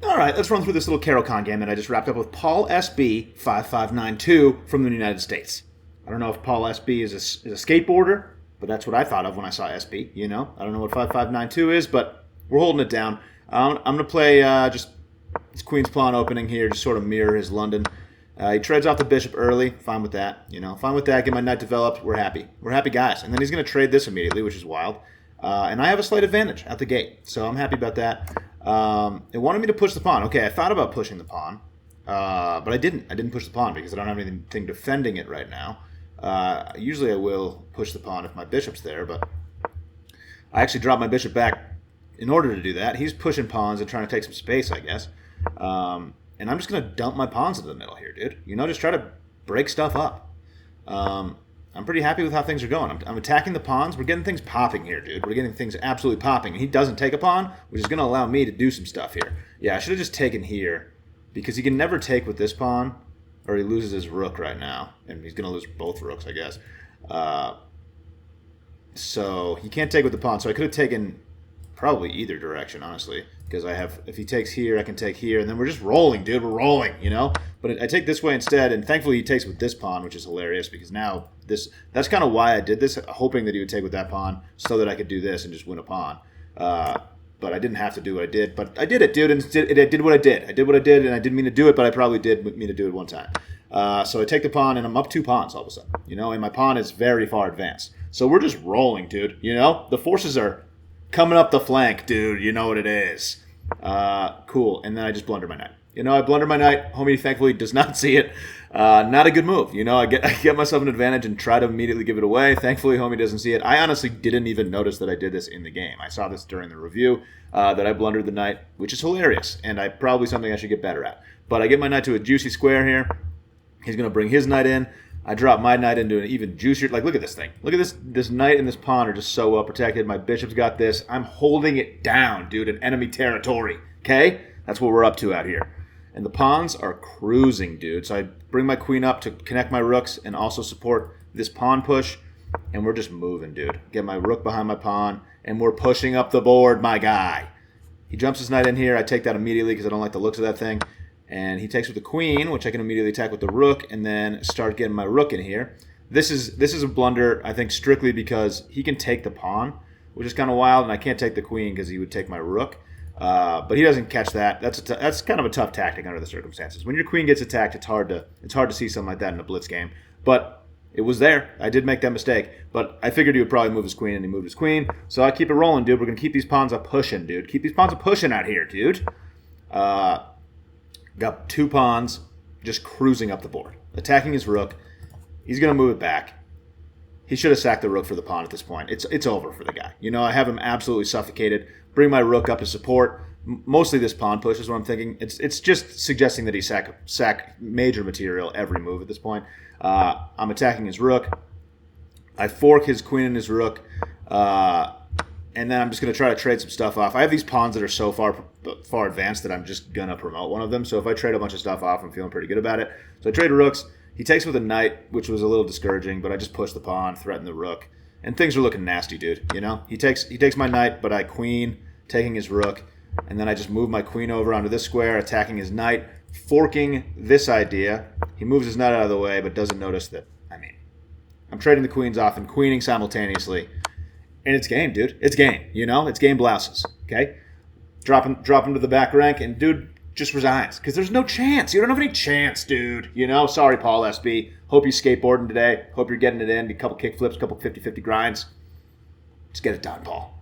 All right, let's run through this little Caro-Kann game that I just wrapped up with Paul SB 5592 from the United States. I don't know if Paul SB is a skateboarder, but that's what I thought of when I saw SB. You know, I don't know what 5592 is, but we're holding it down. I'm going to play just this Queen's Pawn opening here, just sort of mirror his London. He trades off the bishop early. Fine with that. You know, fine with that. Get my knight developed. We're happy. We're happy guys. And then he's going to trade this immediately, which is wild. And I have a slight advantage at the gate, so I'm happy about that. It wanted me to push the pawn. Okay, I thought about pushing the pawn, but I didn't. I didn't push the pawn because I don't have anything defending it right now. Usually I will push the pawn if my bishop's there, but I actually dropped my bishop back in order to do that. He's pushing pawns and trying to take some space, I guess. And I'm just going to dump my pawns into the middle here, dude. You know, just try to break stuff up. I'm pretty happy with how things are going. I'm attacking the pawns. We're getting things popping here, dude. We're getting things absolutely popping. And he doesn't take a pawn, which is going to allow me to do some stuff here. Yeah, I should have just taken here because he can never take with this pawn, or he loses his rook right now. And he's going to lose both rooks, I guess. So he can't take with the pawn. So I could have taken probably either direction, honestly. Because I have, if he takes here, I can take here. And then we're just rolling, dude. We're rolling, you know? But I take this way instead. And thankfully he takes with this pawn, which is hilarious. Because now that's kind of why I did this. Hoping that he would take with that pawn so that I could do this and just win a pawn. But I didn't have to do what I did. But I did it, dude. And I did what I did. I did what I did. And I didn't mean to do it. But I probably did mean to do it one time. So I take the pawn. And I'm up 2 pawns all of a sudden. You know? And my pawn is very far advanced. So we're just rolling, dude. You know? The forces are coming up the flank, dude. You know what it is. Cool. And then I just blunder my knight. You know, I blunder my knight. Homie thankfully does not see it. Not a good move. You know, I get myself an advantage and try to immediately give it away. Thankfully, homie doesn't see it. I honestly didn't even notice that I did this in the game. I saw this during the review, that I blundered the knight, which is hilarious. And probably something I should get better at. But I get my knight to a juicy square here. He's going to bring his knight in. I drop my knight into an even juicier. Like, look at this thing. Look at this. This knight and this pawn are just so well protected. My bishop's got this. I'm holding it down, dude, in enemy territory. Okay? That's what we're up to out here. And the pawns are cruising, dude. So I bring my queen up to connect my rooks and also support this pawn push. And we're just moving, dude. Get my rook behind my pawn. And we're pushing up the board, my guy. He jumps his knight in here. I take that immediately because I don't like the looks of that thing. And he takes with the queen, which I can immediately attack with the rook, and then start getting my rook in here. This is a blunder, I think, strictly because he can take the pawn, which is kind of wild, and I can't take the queen because he would take my rook. But he doesn't catch that. That's kind of a tough tactic under the circumstances. When your queen gets attacked, it's hard to see something like that in a blitz game. But it was there. I did make that mistake. But I figured he would probably move his queen, and he moved his queen. So I keep it rolling, dude. We're going to keep these pawns up pushing, dude. Keep these pawns up pushing out here, dude. Got 2 pawns just cruising up the board. Attacking his rook. He's going to move it back. He should have sacked the rook for the pawn at this point. It's over for the guy. You know, I have him absolutely suffocated. Bring my rook up to support. Mostly this pawn push is what I'm thinking. It's just suggesting that he sack major material every move at this point. I'm attacking his rook. I fork his queen and his rook. And then I'm just going to try to trade some stuff off. I have these pawns that are so far advanced that I'm just going to promote one of them. So if I trade a bunch of stuff off, I'm feeling pretty good about it. So I trade rooks. He takes with a knight, which was a little discouraging, but I just push the pawn, threaten the rook. And things are looking nasty, dude. You know, he takes my knight, but I queen, taking his rook. And then I just move my queen over onto this square, attacking his knight, forking this idea. He moves his knight out of the way, but doesn't notice that, I'm trading the queens off and queening simultaneously. And it's game, dude. It's game. You know? It's game blouses. Okay? Drop him to the back rank, and dude just resigns. Because there's no chance. You don't have any chance, dude. You know? Sorry, Paul SB. Hope you're skateboarding today. Hope you're getting it in. A couple kick flips, a couple 50-50 grinds. Just get it done, Paul.